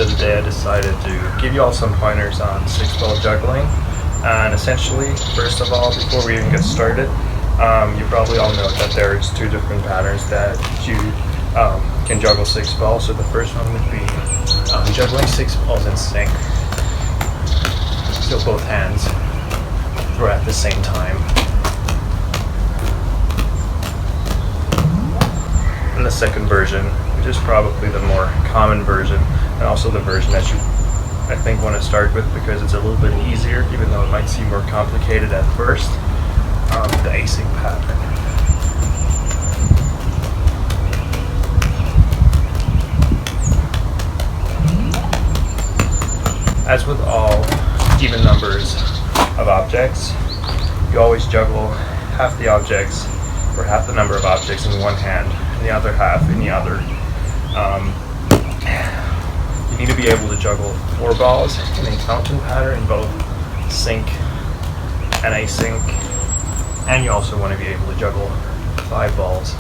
So today I decided to give you all some pointers on 6-ball juggling. And essentially, first of all, before we even get started, you probably all know that there's two different patterns that you can juggle 6 balls. So the first one would be juggling 6 balls in sync. So both hands throw at the same time. And the second version, which is probably the more common version, and also the version that you, I think, want to start with because it's a little bit easier, even though it might seem more complicated at first, the async pattern. As with all even numbers of objects, you always juggle half the objects, or half the number of objects in one hand, and the other half in the other. You need to be able to juggle 4 balls in a fountain pattern in both sync and async, and you also want to be able to juggle 5 balls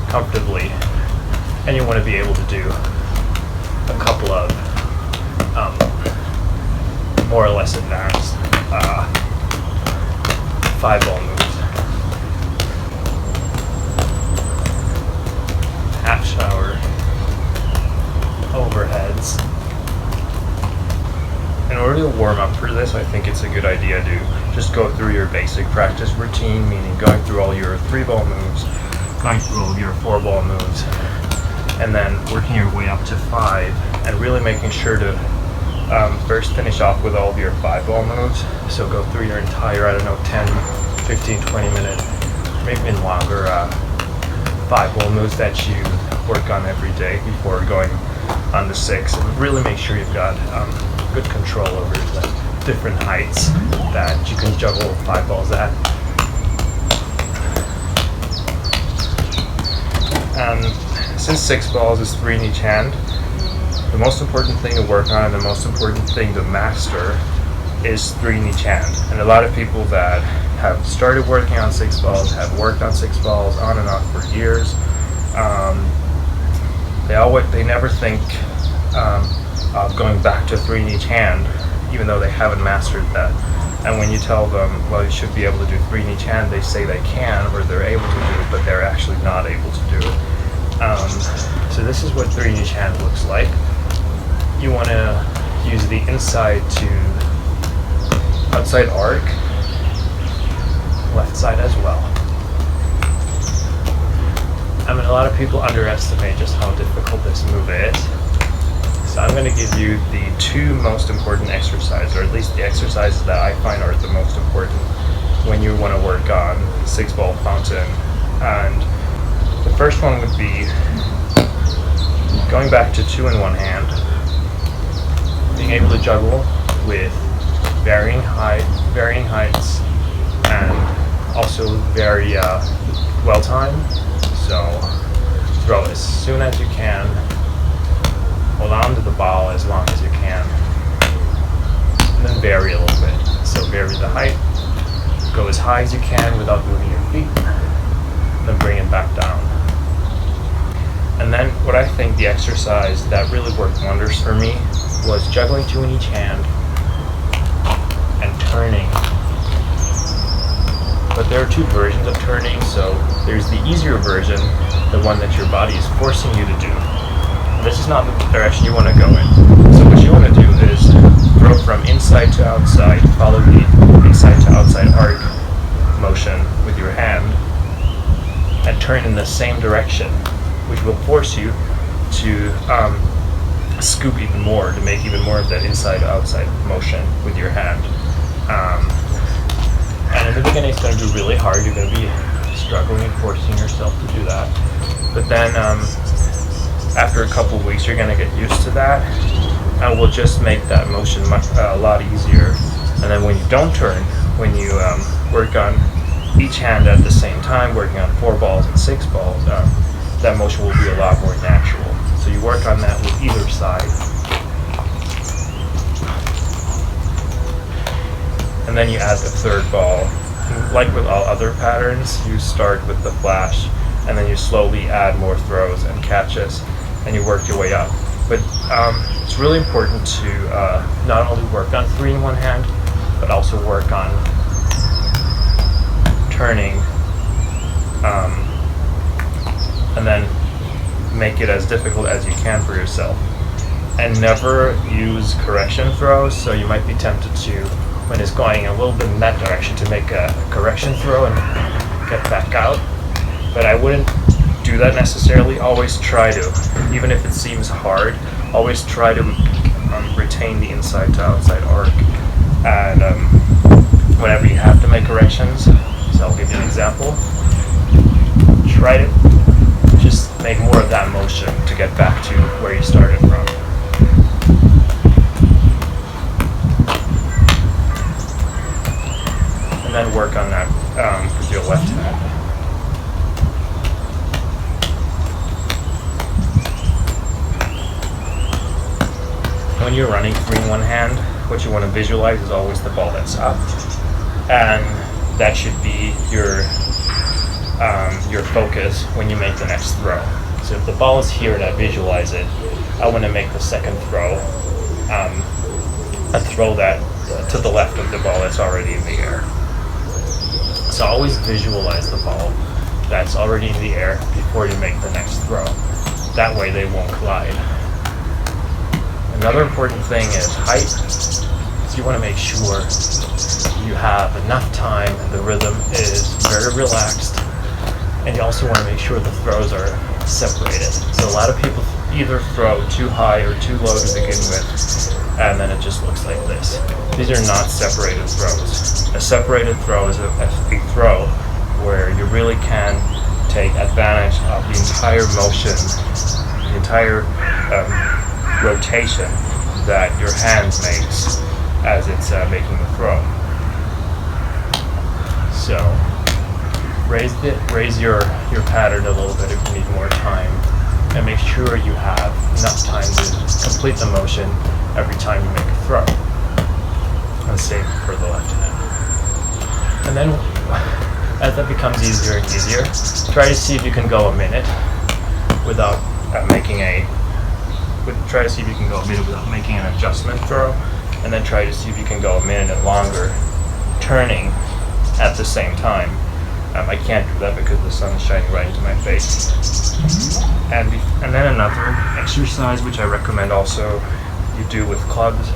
comfortably, and you want to be able to do a couple of more or less advanced 5-ball moves. Half shower, overheads. In order to warm up for this, I think it's a good idea to just go through your basic practice routine, meaning going through all your 3-ball moves, going through all of your 4-ball moves, and then working your way up to 5, and really making sure to first finish off with all of your 5-ball moves. So go through your entire, 10, 15, 20 minute, maybe even longer 5-ball moves that you work on every day before going on to 6, and really make sure you've got good control over the different heights that you can juggle 5 balls at. Since 6 balls is 3 in each hand, the most important thing to work on and the most important thing to master is 3 in each hand. And a lot of people that have started working on 6 balls, have worked on 6 balls on and off for years, they never think of going back to 3 in each hand, even though they haven't mastered that. And when you tell them, well, you should be able to do 3 in each hand, they say they can, or they're able to do it, but they're actually not able to do it. So this is what 3 in each hand looks like. You want to use the inside to outside arc, left side as well. I mean, a lot of people underestimate just how difficult this move is. So I'm going to give you the 2 most important exercises, or at least the exercises that I find are the most important when you want to work on 6-ball fountain. And the first one would be going back to 2 in one hand, being able to juggle with varying heights, and also very well timed. So throw as soon as you can, hold on to the ball as long as you can, and then vary a little bit. So vary the height, go as high as you can without moving your feet, then bring it back down. And then what I think the exercise that really worked wonders for me was juggling 2 in each hand and turning. But there are 2 versions of turning, so there's the easier version, the one that your body is forcing you to do. And this is not the direction you want to go in. So what you want to do is throw from inside to outside, follow the inside to outside arc motion with your hand, and turn in the same direction, which will force you to scoop even more, to make even more of that inside to outside motion with your hand. And in the beginning it's going to be really hard. You're going to be struggling, forcing yourself to do that. But then after a couple of weeks you're going to get used to that, and will just make that motion a lot easier. And then when you don't turn, when you work on each hand at the same time, working on 4 balls and 6 balls, that motion will be a lot more natural. So you work on that with either side. And then you add the 3rd ball. And like with all other patterns, you start with the flash, and then you slowly add more throws and catches, and you work your way up. But it's really important to not only work on 3 in one hand, but also work on turning, and then make it as difficult as you can for yourself. And never use correction throws, so you might be tempted to, when it's going a little bit in that direction, to make a correction throw and get back out. But I wouldn't do that necessarily. Always try to, even if it seems hard, always try to retain the inside to outside arc. And whenever you have to make corrections, so I'll give you an example, try to just make more of that motion to get back to where you started from. And then work on that with your left hand. When you're running 3 in one hand, what you want to visualize is always the ball that's up, and that should be your focus when you make the next throw. So if the ball is here and I visualize it, I want to make the second throw a throw that to the left of the ball that's already in the air. So always visualize the ball that's already in the air before you make the next throw. That way they won't collide. Another important thing is height. So you want to make sure you have enough time and the rhythm is very relaxed. And you also want to make sure the throws are separated. So a lot of people either throw too high or too low to begin with, and then it just looks like this. These are not separated throws. A separated throw is a throw where you really can take advantage of the entire motion, the entire rotation that your hands makes as it's making the throw. So raise your pattern a little bit if you need more time, and make sure you have enough time to complete the motion every time you make a throw. And same for the left hand. And then as that becomes easier and easier, try to see if you can go a minute without making an adjustment throw, and then try to see if you can go a minute and longer turning at the same time. I can't do that because the sun is shining right into my face. And then another exercise which I recommend also you do with clubs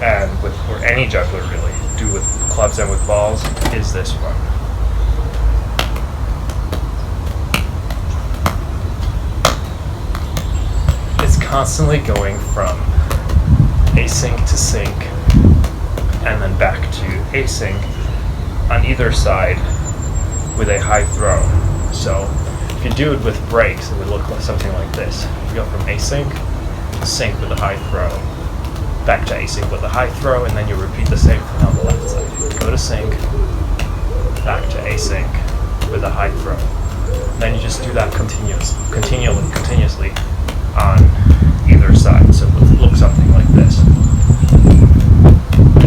and or any juggler really, do with clubs and with balls, is this one. It's constantly going from async to sync and then back to async on either side with a high throw. So if you do it with breaks, it would look like something like this. You go from async to sync with a high throw, back to async with a high throw, and then you repeat the same thing on the left side. Go to sync, back to async with a high throw. And then you just do that continuously on either side. So it would look something like this.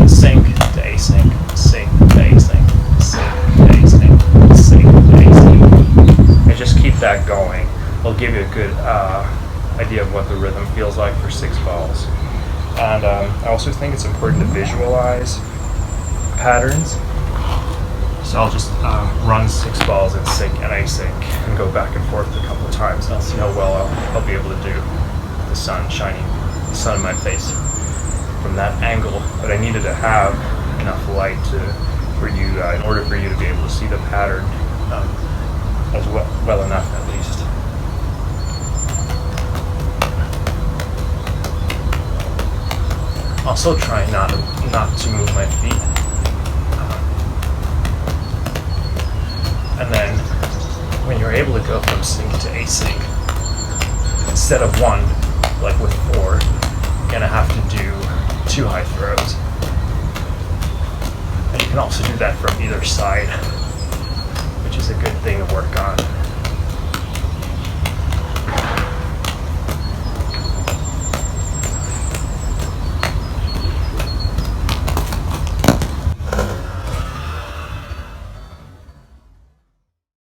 Sync to async, sync to async, sync to async, sync to async. And just keep that going. It'll give you a good idea of what the rhythm feels like for 6 balls. And I also think it's important to visualize patterns. So I'll just run 6 balls in sync and async and go back and forth a couple of times, and I'll see how well I'll be able to do the sun in my face from that angle. But I needed to have enough light in order for you to be able to see the pattern as well enough at least. Also try not to move my feet. And then when you're able to go from sync to async, instead of 1, like with 4, you're gonna have to do 2 high throws. And you can also do that from either side, which is a good thing to work